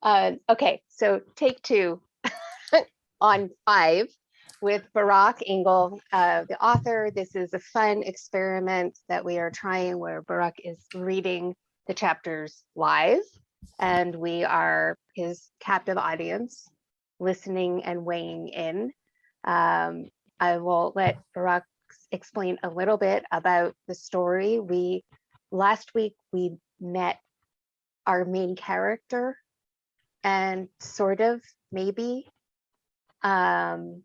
Okay, so take two on 5 with Barak Engel, the author. This is a fun experiment that we are trying where Barak is reading the chapters live, and we are his captive audience, listening and weighing in. I will let Barak explain a little bit about the story. Last week we met our main character and sort of maybe Yeah,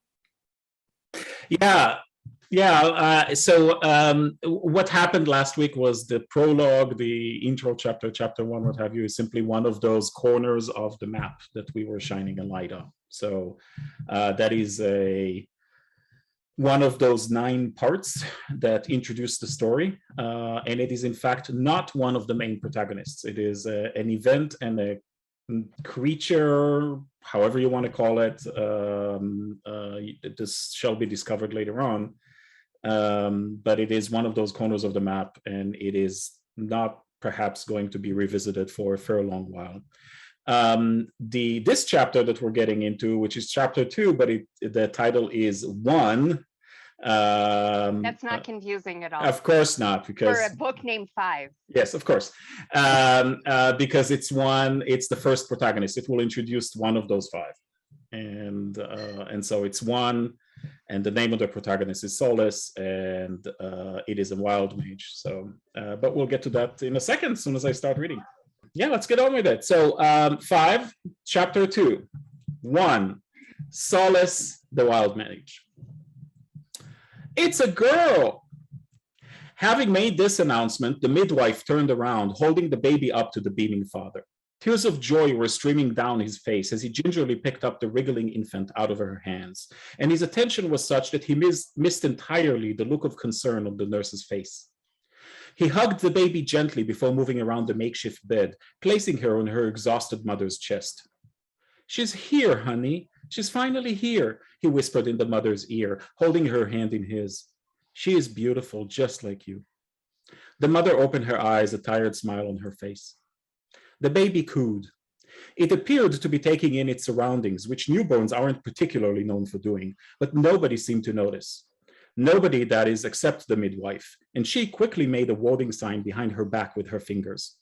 what happened last week was the prologue, the intro chapter, chapter 1, what have you, is simply one of those corners of the map that we were shining a light on. So that is one of those 9 parts that introduce the story, and it is in fact not one of the main protagonists. It is an event and a creature, however you want to call it. This shall be discovered later on, but it is one of those corners of the map, and it is not perhaps going to be revisited for a fair long while. This chapter that we're getting into, which is chapter 2, but the title is 1. That's not confusing at all. Of course not, because for a book named 5. Yes, of course, because it's the first protagonist. It will introduce one of those 5, and so it's 1, and the name of the protagonist is Sollys, and it is a wild mage. So, but we'll get to that in a second, as soon as I start reading. Yeah, let's get on with it. So 5, chapter 2, 1, Sollys the wild mage. It's a girl. Having made this announcement, the midwife turned around, holding the baby up to the beaming father. Tears of joy were streaming down his face as he gingerly picked up the wriggling infant out of her hands, and his attention was such that he missed entirely the look of concern on the nurse's face. He hugged the baby gently before moving around the makeshift bed, placing her on her exhausted mother's chest. "She's here, honey. She's finally here," he whispered in the mother's ear, holding her hand in his. "She is beautiful, just like you." The mother opened her eyes, a tired smile on her face. The baby cooed. It appeared to be taking in its surroundings, which newborns aren't particularly known for doing, but nobody seemed to notice. Nobody, that is, except the midwife, and she quickly made a warning sign behind her back with her fingers.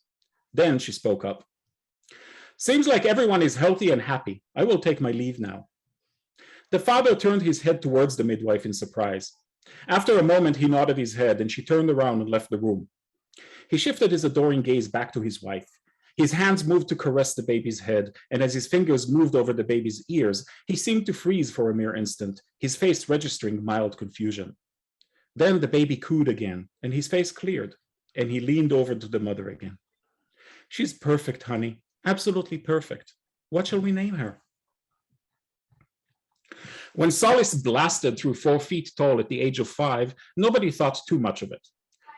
Then she spoke up. "Seems like everyone is healthy and happy. I will take my leave now." The father turned his head towards the midwife in surprise. After a moment, he nodded his head, and she turned around and left the room. He shifted his adoring gaze back to his wife. His hands moved to caress the baby's head, and as his fingers moved over the baby's ears, he seemed to freeze for a mere instant, his face registering mild confusion. Then the baby cooed again, and his face cleared, and he leaned over to the mother again. "She's perfect, honey. Absolutely perfect. What shall we name her?" When Sollys blasted through 4 feet tall at the age of 5, nobody thought too much of it.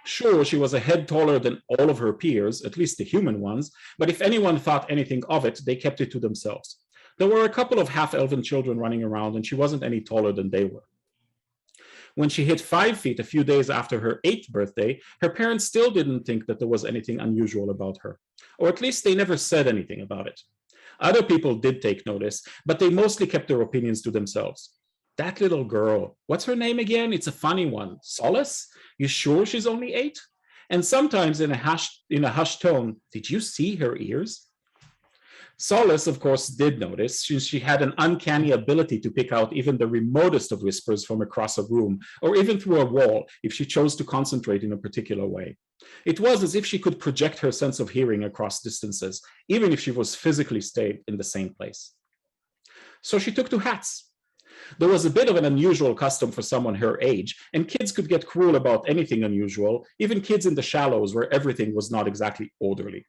Sure, she was a head taller than all of her peers, at least the human ones, but if anyone thought anything of it, they kept it to themselves. There were a couple of half-elven children running around, and she wasn't any taller than they were. When she hit 5 feet a few days after her 8th birthday, her parents still didn't think that there was anything unusual about her, or at least they never said anything about it. Other people did take notice, but they mostly kept their opinions to themselves. "That little girl, what's her name again? It's a funny one. Sollys? You sure she's only 8? And sometimes in a hushed tone, "Did you see her ears?" Sollys, of course, did notice, since she had an uncanny ability to pick out even the remotest of whispers from across a room, or even through a wall, if she chose to concentrate in a particular way. It was as if she could project her sense of hearing across distances, even if she was physically stayed in the same place. So she took to hats. There was a bit of an unusual custom for someone her age, and kids could get cruel about anything unusual, even kids in the shallows where everything was not exactly orderly.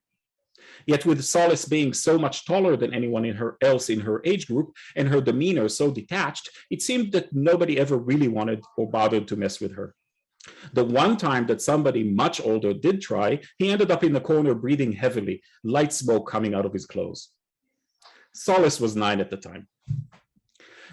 Yet with Sollys being so much taller than anyone else in her age group, and her demeanor so detached, it seemed that nobody ever really wanted or bothered to mess with her. The one time that somebody much older did try, he ended up in the corner breathing heavily, light smoke coming out of his clothes. Sollys was 9 at the time.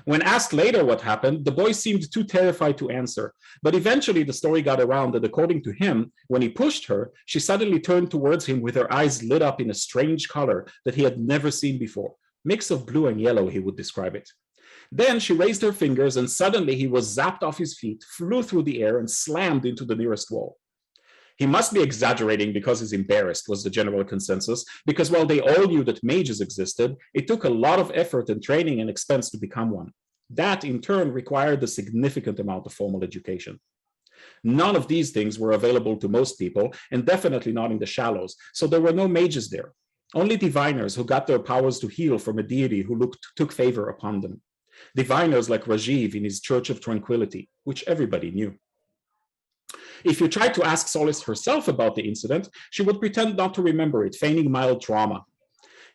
When asked later what happened, the boy seemed too terrified to answer, but eventually the story got around that according to him, when he pushed her, she suddenly turned towards him with her eyes lit up in a strange color that he had never seen before. Mix of blue and yellow, he would describe it. Then she raised her fingers and suddenly he was zapped off his feet, flew through the air and slammed into the nearest wall. He must be exaggerating because he's embarrassed, was the general consensus, because while they all knew that mages existed, it took a lot of effort and training and expense to become one. That, in turn, required a significant amount of formal education. None of these things were available to most people, and definitely not in the Shallows, so there were no mages there. Only diviners who got their powers to heal from a deity who took favor upon them. Diviners like Rajiv in his Church of Tranquility, which everybody knew. If you tried to ask Sollys herself about the incident, she would pretend not to remember it, feigning mild trauma.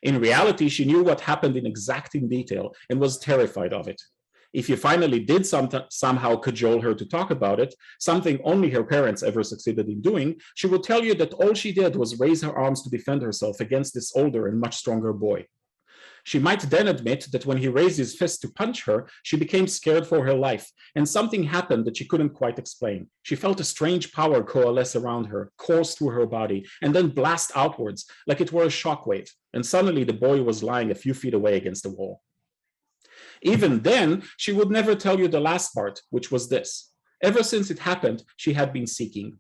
In reality, she knew what happened in exacting detail and was terrified of it. If you finally did somehow cajole her to talk about it, something only her parents ever succeeded in doing, she would tell you that all she did was raise her arms to defend herself against this older and much stronger boy. She might then admit that when he raised his fist to punch her, she became scared for her life, and something happened that she couldn't quite explain. She felt a strange power coalesce around her, course through her body, and then blast outwards, like it were a shockwave, and suddenly the boy was lying a few feet away against the wall. Even then, she would never tell you the last part, which was this. Ever since it happened, she had been seeking.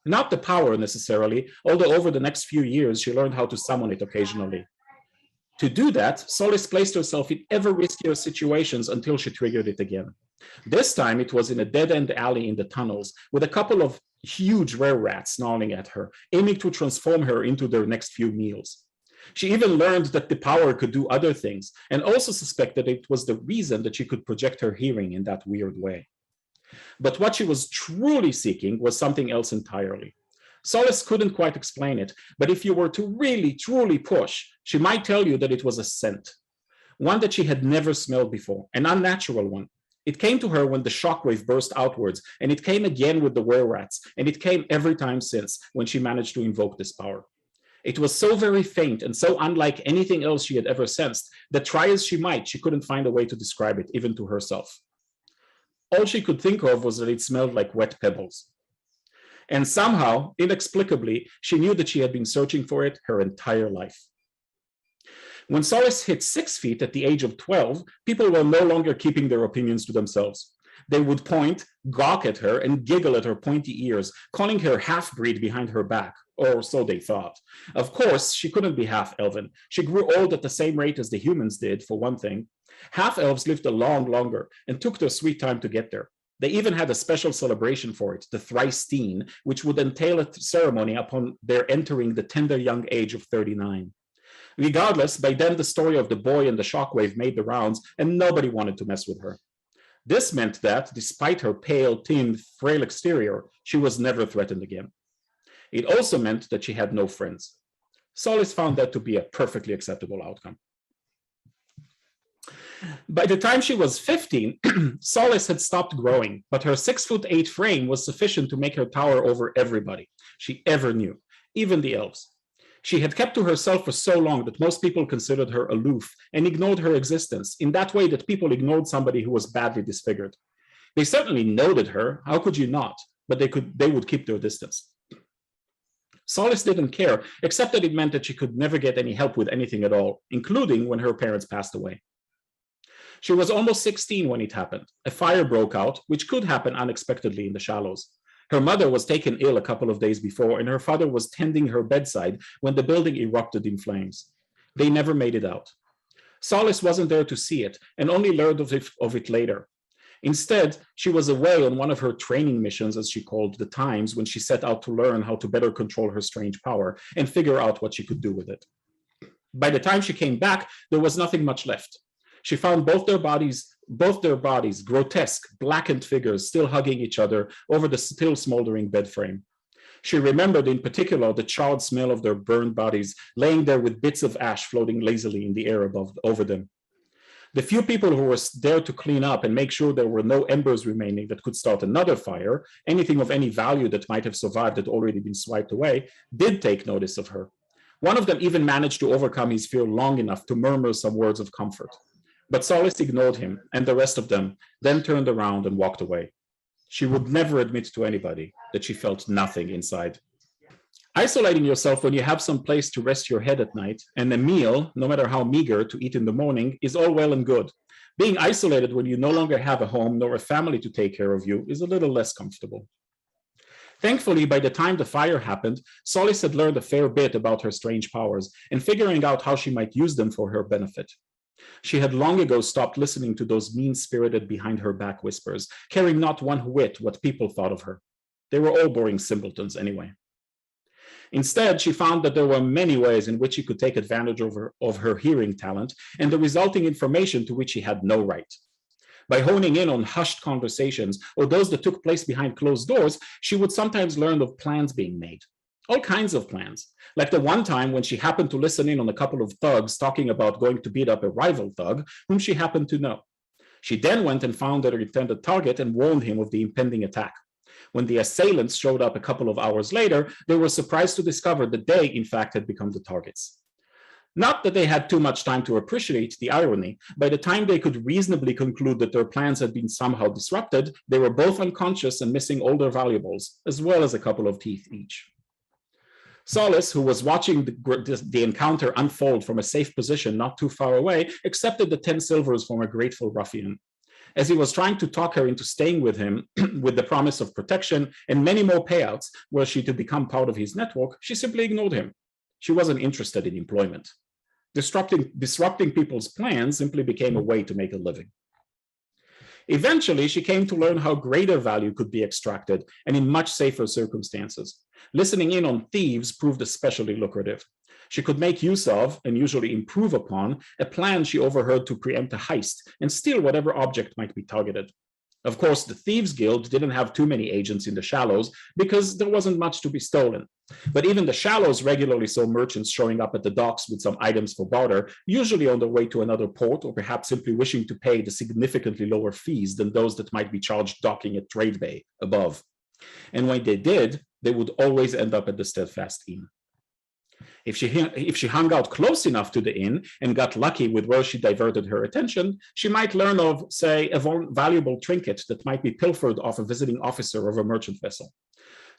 Not the power necessarily, although over the next few years, she learned how to summon it occasionally. To do that, Sollys placed herself in ever riskier situations until she triggered it again. This time it was in a dead-end alley in the tunnels with a couple of huge rare rats snarling at her, aiming to transform her into their next few meals. She even learned that the power could do other things and also suspected it was the reason that she could project her hearing in that weird way. But what she was truly seeking was something else entirely. Sollys couldn't quite explain it, but if you were to really, truly push, she might tell you that it was a scent, one that she had never smelled before, an unnatural one. It came to her when the shockwave burst outwards, and it came again with the were-rats, and it came every time since when she managed to invoke this power. It was so very faint and so unlike anything else she had ever sensed that try as she might, she couldn't find a way to describe it, even to herself. All she could think of was that it smelled like wet pebbles. And somehow, inexplicably, she knew that she had been searching for it her entire life. When Sollys hit 6 feet at the age of 12, people were no longer keeping their opinions to themselves. They would point, gawk at her, and giggle at her pointy ears, calling her half-breed behind her back, or so they thought. Of course, she couldn't be half-elven. She grew old at the same rate as the humans did, for one thing. Half-elves lived a lot longer and took their sweet time to get there. They even had a special celebration for it, the Thrice-teen, which would entail a ceremony upon their entering the tender young age of 39. Regardless, by then the story of the boy and the shockwave made the rounds, and nobody wanted to mess with her. This meant that, despite her pale, thin, frail exterior, she was never threatened again. It also meant that she had no friends. Sollys found that to be a perfectly acceptable outcome. By the time she was 15, Sollys had stopped growing, but her 6'8" frame was sufficient to make her tower over everybody she ever knew, even the elves. She had kept to herself for so long that most people considered her aloof and ignored her existence in that way that people ignored somebody who was badly disfigured. They certainly noted her, how could you not? But they would keep their distance. Sollys didn't care, except that it meant that she could never get any help with anything at all, including when her parents passed away. She was almost 16 when it happened. A fire broke out, which could happen unexpectedly in the Shallows. Her mother was taken ill a couple of days before, and her father was tending her bedside when the building erupted in flames. They never made it out. Sollys wasn't there to see it, and only learned of it later. Instead, she was away on one of her training missions, as she called the times, when she set out to learn how to better control her strange power and figure out what she could do with it. By the time she came back, there was nothing much left. She found both their bodies, grotesque, blackened figures still hugging each other over the still smoldering bed frame. She remembered in particular the charred smell of their burned bodies laying there with bits of ash floating lazily in the air over them. The few people who were there to clean up and make sure there were no embers remaining that could start another fire, anything of any value that might have survived had already been swiped away, did take notice of her. One of them even managed to overcome his fear long enough to murmur some words of comfort. But Sollys ignored him and the rest of them, then turned around and walked away. She would never admit to anybody that she felt nothing inside. Isolating yourself when you have some place to rest your head at night and a meal, no matter how meager, to eat in the morning is all well and good. Being isolated when you no longer have a home nor a family to take care of you is a little less comfortable. Thankfully, by the time the fire happened, Sollys had learned a fair bit about her strange powers and figuring out how she might use them for her benefit. She had long ago stopped listening to those mean-spirited behind-her-back whispers, caring not one whit what people thought of her. They were all boring simpletons anyway. Instead, she found that there were many ways in which she could take advantage of her hearing talent and the resulting information to which she had no right. By honing in on hushed conversations or those that took place behind closed doors, she would sometimes learn of plans being made. All kinds of plans, like the one time when she happened to listen in on a couple of thugs talking about going to beat up a rival thug whom she happened to know. She then went and found their intended target and warned him of the impending attack. When the assailants showed up a couple of hours later, they were surprised to discover that they, in fact, had become the targets. Not that they had too much time to appreciate the irony. By the time they could reasonably conclude that their plans had been somehow disrupted, they were both unconscious and missing all their valuables, as well as a couple of teeth each. Sollys, who was watching the encounter unfold from a safe position not too far away, accepted the 10 silvers from a grateful ruffian. As he was trying to talk her into staying with him with the promise of protection and many more payouts were she to become part of his network, she simply ignored him. She wasn't interested in employment. Disrupting people's plans simply became a way to make a living. Eventually, she came to learn how greater value could be extracted and in much safer circumstances. Listening in on thieves proved especially lucrative. She could make use of, and usually improve upon, a plan she overheard to preempt a heist and steal whatever object might be targeted. Of course, the Thieves Guild didn't have too many agents in the Shallows because there wasn't much to be stolen. But even the Shallows regularly saw merchants showing up at the docks with some items for barter, usually on their way to another port or perhaps simply wishing to pay the significantly lower fees than those that might be charged docking at Trade Bay above. And when they did, they would always end up at the Steadfast Inn. If she hung out close enough to the inn and got lucky with where she diverted her attention, she might learn of, say, a valuable trinket that might be pilfered off a visiting officer of a merchant vessel.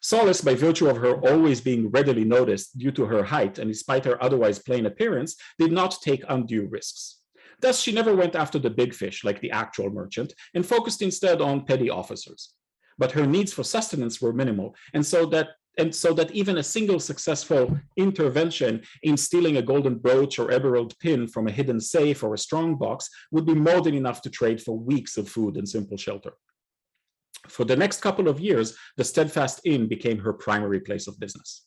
Sollys, by virtue of her always being readily noticed due to her height and despite her otherwise plain appearance, did not take undue risks. Thus, she never went after the big fish like the actual merchant and focused instead on petty officers. But her needs for sustenance were minimal, and so that even a single successful intervention in stealing a golden brooch or emerald pin from a hidden safe or a strong box would be more than enough to trade for weeks of food and simple shelter. For the next couple of years, the Steadfast Inn became her primary place of business.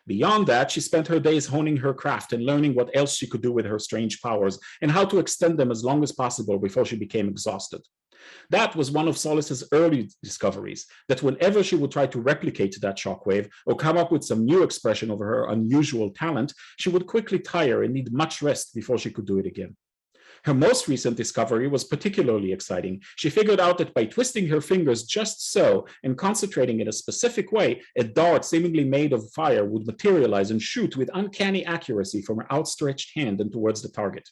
Beyond that, she spent her days honing her craft and learning what else she could do with her strange powers and how to extend them as long as possible before she became exhausted. That was one of Sollys's early discoveries, that whenever she would try to replicate that shockwave or come up with some new expression of her unusual talent, she would quickly tire and need much rest before she could do it again. Her most recent discovery was particularly exciting. She figured out that by twisting her fingers just so and concentrating in a specific way, a dart seemingly made of fire would materialize and shoot with uncanny accuracy from her outstretched hand and towards the target.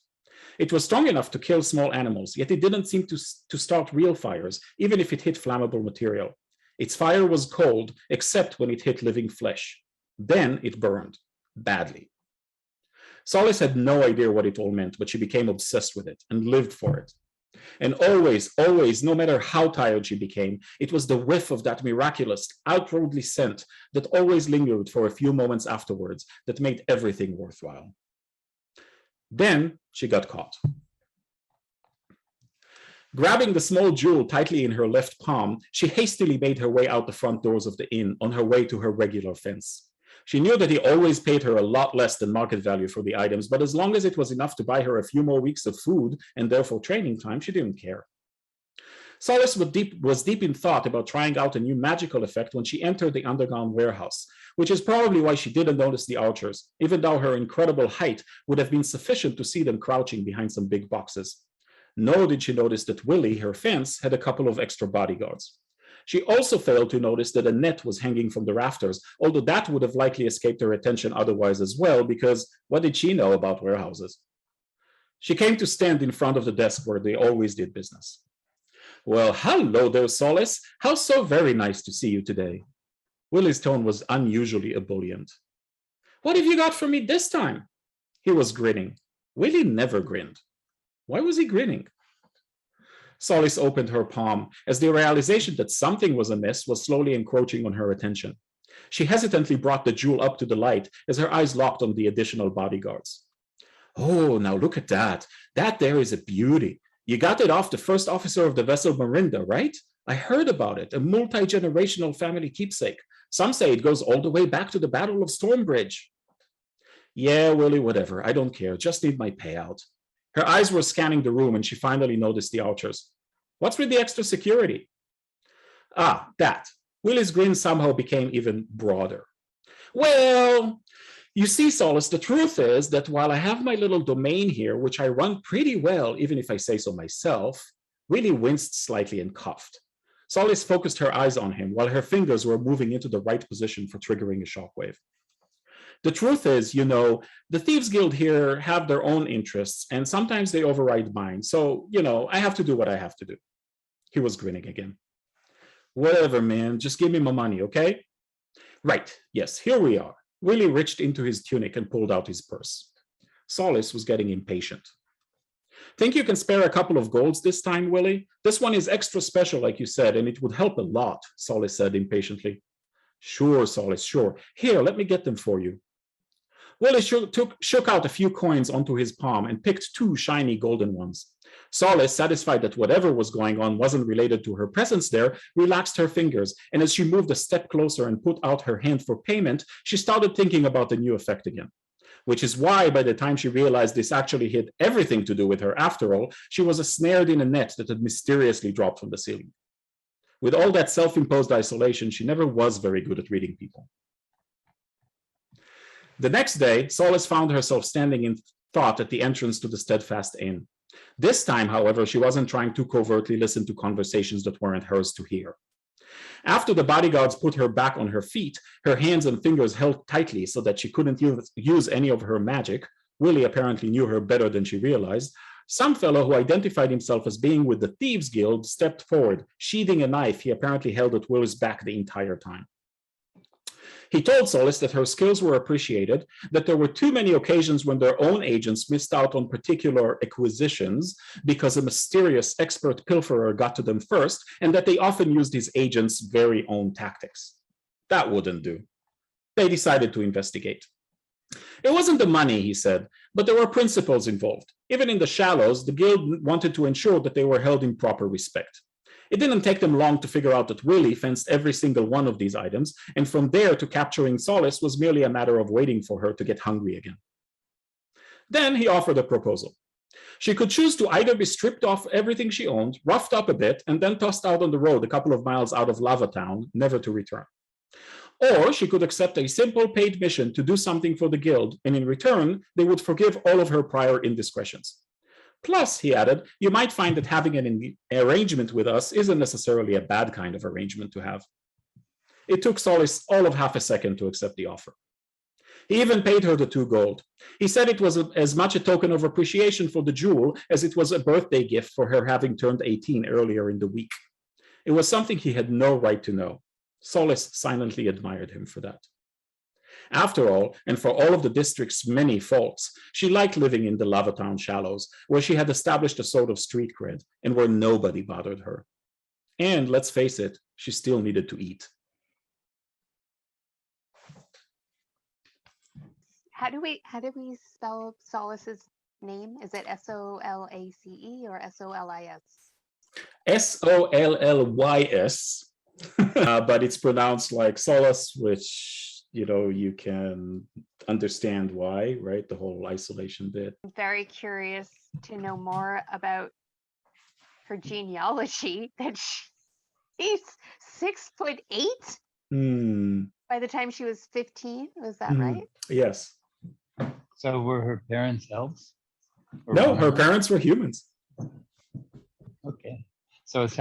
It was strong enough to kill small animals, yet it didn't seem to start real fires, even if it hit flammable material. Its fire was cold, except when it hit living flesh. Then it burned, badly. Sollys had no idea what it all meant, but she became obsessed with it and lived for it. And always, no matter how tired she became, it was the whiff of that miraculous, outwardly scent that always lingered for a few moments afterwards that made everything worthwhile. Then she got caught. Grabbing the small jewel tightly in her left palm, she hastily made her way out the front doors of the inn on her way to her regular fence. She knew that he always paid her a lot less than market value for the items, but as long as it was enough to buy her a few more weeks of food and therefore training time, she didn't care. Sollys was deep in thought about trying out a new magical effect when she entered the underground warehouse, which is probably why she didn't notice the archers, even though her incredible height would have been sufficient to see them crouching behind some big boxes. Nor did she notice that Willie, her fence, had a couple of extra bodyguards. She also failed to notice that a net was hanging from the rafters, although that would have likely escaped her attention otherwise as well, because what did she know about warehouses? She came to stand in front of the desk where they always did business. Well, hello there, Sollys. How so very nice to see you today. Willie's tone was unusually ebullient. What have you got for me this time? He was grinning. Willie never grinned. Why was he grinning? Sollys opened her palm as the realization that something was amiss was slowly encroaching on her attention. She hesitantly brought the jewel up to the light as her eyes locked on the additional bodyguards. Oh, now look at that. That there is a beauty. You got it off the first officer of the vessel Marinda, right? I heard about it, a multi-generational family keepsake. Some say it goes all the way back to the Battle of Stormbridge. Yeah, Willie, whatever. I don't care. Just need my payout. Her eyes were scanning the room and she finally noticed the archers. What's with the extra security? Ah, that. Willie's grin somehow became even broader. Well, you see, Sollys, the truth is that while I have my little domain here, which I run pretty well, even if I say so myself, Willie winced slightly and coughed. Sollys focused her eyes on him while her fingers were moving into the right position for triggering a shockwave. The truth is, you know, the Thieves Guild here have their own interests, and sometimes they override mine. So, you know, I have to do what I have to do. He was grinning again. Whatever, man. Just give me my money, okay? Right. Yes, here we are. Willie reached into his tunic and pulled out his purse. Sollys was getting impatient. Think you can spare a couple of golds this time, Willie? This one is extra special, like you said, and it would help a lot, Sollys said impatiently. Sure, Sollys, sure. Here, let me get them for you. Willie shook out a few coins onto his palm and picked 2 shiny golden ones. Sollys, satisfied that whatever was going on wasn't related to her presence there, relaxed her fingers, and as she moved a step closer and put out her hand for payment, she started thinking about the new effect again. Which is why, by the time she realized this actually had everything to do with her after all, she was snared in a net that had mysteriously dropped from the ceiling. With all that self-imposed isolation, she never was very good at reading people. The next day, Sollys found herself standing in thought at the entrance to the Steadfast Inn. This time, however, she wasn't trying to covertly listen to conversations that weren't hers to hear. After the bodyguards put her back on her feet, her hands and fingers held tightly so that she couldn't use any of her magic, Willie apparently knew her better than she realized, some fellow who identified himself as being with the Thieves Guild stepped forward, sheathing a knife he apparently held at Willie's back the entire time. He told Sollys that her skills were appreciated, that there were too many occasions when their own agents missed out on particular acquisitions because a mysterious expert pilferer got to them first, and that they often used his agents' very own tactics. That wouldn't do. They decided to investigate. It wasn't the money, he said, but there were principles involved. Even in the Shallows, the guild wanted to ensure that they were held in proper respect. It didn't take them long to figure out that Willie fenced every single one of these items, and from there to capturing Sollys was merely a matter of waiting for her to get hungry again. Then he offered a proposal. She could choose to either be stripped off everything she owned, roughed up a bit, and then tossed out on the road a couple of miles out of Lava Town, never to return. Or she could accept a simple paid mission to do something for the guild, and in return, they would forgive all of her prior indiscretions. Plus, he added, you might find that having an arrangement with us isn't necessarily a bad kind of arrangement to have. It took Sollys all of half a second to accept the offer. He even paid her the 2 gold. He said it was as much a token of appreciation for the jewel as it was a birthday gift for her having turned 18 earlier in the week. It was something he had no right to know. Sollys silently admired him for that. After all, and for all of the district's many faults, she liked living in the Lava Town Shallows, where she had established a sort of street cred, and where nobody bothered her. And let's face it, she still needed to eat. How do we spell Sollys's name? Is it S-O-L-A-C-E or S-O-L-I-S? S-O-L-L-Y-S, but it's pronounced like Sollys, which, you know, you can understand why, right? The whole isolation bit. I'm very curious to know more about her genealogy, that she's 6'8" by the time she was 15. Was that right? Yes. So were her parents elves? Or No, her monsters? parents were humans. Okay. So it's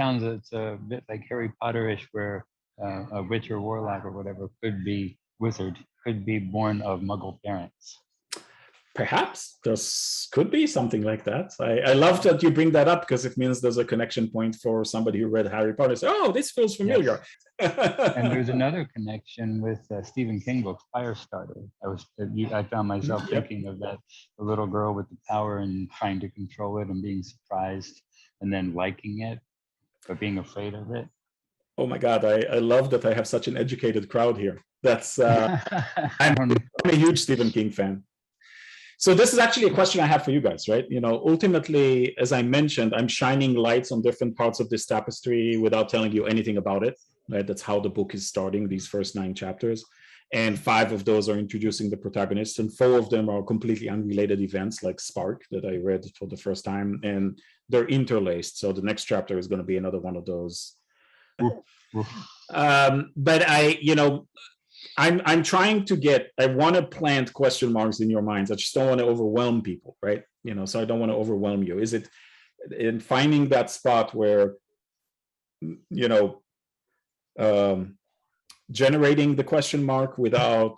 a bit like Harry Potter-ish, where a witch or warlock or whatever could be wizard, could be born of Muggle parents. Perhaps could be something like that. I love that you bring that up because it means there's a connection point for somebody who read Harry Potter. Say, oh, this feels familiar. Yes. And there's another connection with Stephen King books, Firestarter. I found myself thinking of that, the little girl with the power and trying to control it and being surprised and then liking it, but being afraid of it. Oh my God, I love that I have such an educated crowd here. That's I'm a huge Stephen King fan. So this is actually a question I have for you guys, right? You know, ultimately, as I mentioned, I'm shining lights on different parts of this tapestry without telling you anything about it, right? That's how the book is starting, these first 9 chapters. And 5 of those are introducing the protagonists, and 4 of them are completely unrelated events like Spark that I read for the first time, and they're interlaced. So the next chapter is going to be another one of those. But I'm trying to I want to plant question marks in your minds. I just don't want to overwhelm people, right? You know, so I don't want to overwhelm you. Is it in finding that spot where, you know, generating the question mark without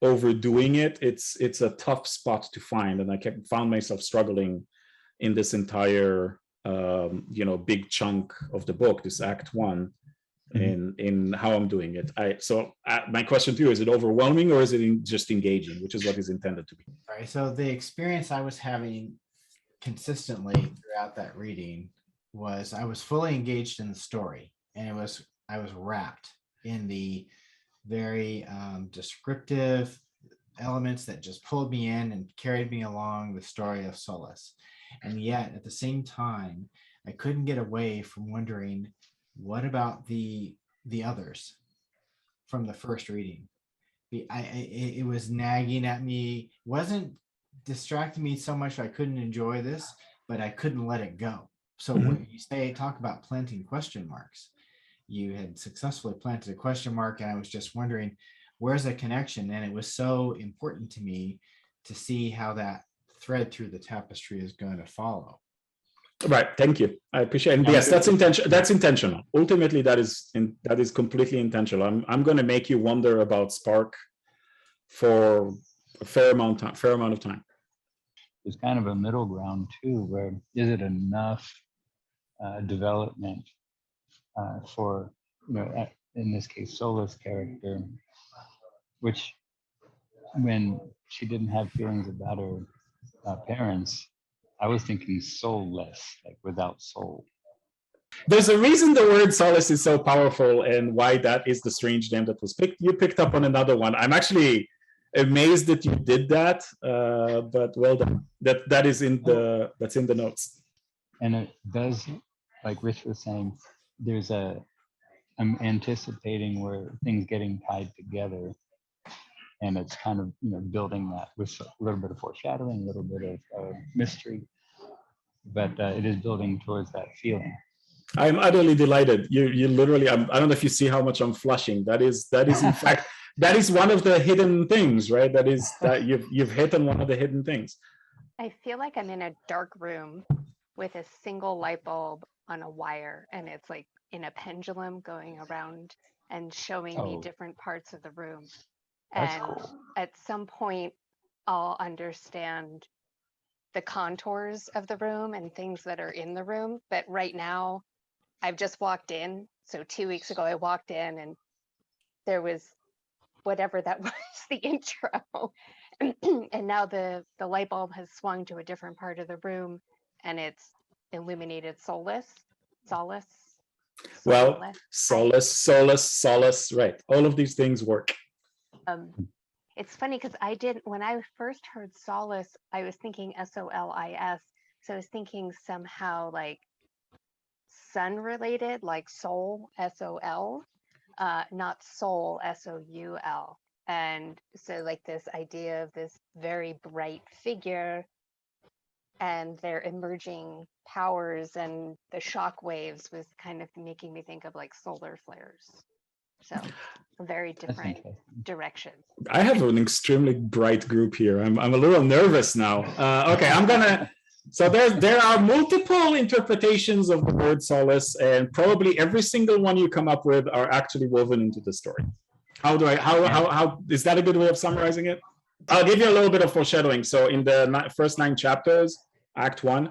overdoing it? It's a tough spot to find, and I found myself struggling in this entire, big chunk of the book, this Act 1. In how I'm doing it. My question to you, is it overwhelming or is it just engaging, which is what is intended to be? All right. So the experience I was having consistently throughout that reading was I was fully engaged in the story, and I was wrapped in the very descriptive elements that just pulled me in and carried me along the story of Sollys. And yet at the same time, I couldn't get away from wondering, what about the others from the first reading? It was nagging at me, wasn't distracting me so much I couldn't enjoy this, but I couldn't let it go. So when you talk about planting question marks, you had successfully planted a question mark, and I was just wondering, where's the connection? And it was so important to me to see how that thread through the tapestry is going to follow. Right. Thank you. I appreciate it. Yes, that's intentional. That's intentional. Ultimately, that is completely intentional. I'm going to make you wonder about Spark for a fair amount of time. There's kind of a middle ground too, where is it enough development for, in this case, Sollys' character, which when she didn't have feelings about her parents, I was thinking soulless, like without soul. There's a reason the word Sollys is so powerful, and why that is the strange name that was picked. You picked up on another one. I'm actually amazed that you did that, but well done. That's in the notes. And it does, like Rich was saying, I'm anticipating where things getting tied together. And it's kind of, building that with a little bit of foreshadowing, a little bit of mystery, but it is building towards that feeling. I'm utterly delighted. You literally, I don't know if you see how much I'm flushing. That is in fact, that is one of the hidden things, right? That you've hit on one of the hidden things. I feel like I'm in a dark room with a single light bulb on a wire, and it's like in a pendulum going around and showing me different parts of the room. That's And cool. at some point, I'll understand the contours of the room and things that are in the room. But right now, I've just walked in. So 2 weeks ago, I walked in and there was whatever that was, the intro. And now the light bulb has swung to a different part of the room, and it's illuminated Sollys. Well, Sollys, right. All of these things work. It's funny because when I first heard Sollys, I was thinking SOLIS. So I was thinking somehow like sun related, like soul, SOL, not soul, SOUL. And so like this idea of this very bright figure and their emerging powers and the shock waves was kind of making me think of like solar flares. So very different direction. I have an extremely bright group here. I'm a little nervous now. Okay, so there are multiple interpretations of the word Sollys, and probably every single one you come up with are actually woven into the story. How is that a good way of summarizing it? I'll give you a little bit of foreshadowing. So in the first 9 chapters, Act 1,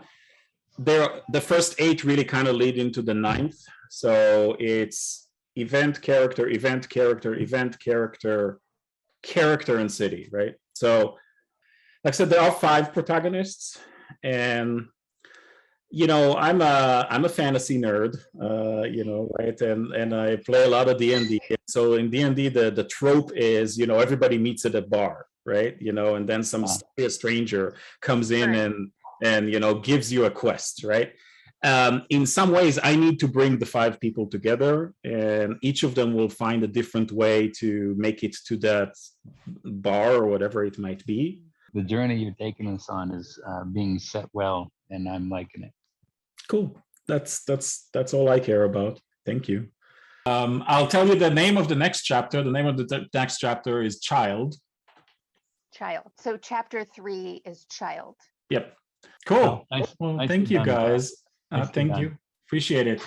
the first 8 really kind of lead into the 9th. So it's event, character, event, character, event, character, character, and city, right? So like I said, there are 5 protagonists, and I'm a fantasy nerd, right? And I play a lot of D&D. So in D&D, the trope is, everybody meets at a bar, right? And then some a stranger comes in Right. and gives you a quest, right? In some ways, I need to bring the 5 people together, and each of them will find a different way to make it to that bar or whatever it might be. The journey you're taking us on is being set well, and I'm liking it. Cool. That's all I care about. Thank you. I'll tell you the name of the next chapter. The name of the next chapter is Child. Child. So chapter 3 is Child. Yep. Cool. Nice- Well, nicely thank you, done. guys. Nicely Thank done. you. Appreciate it.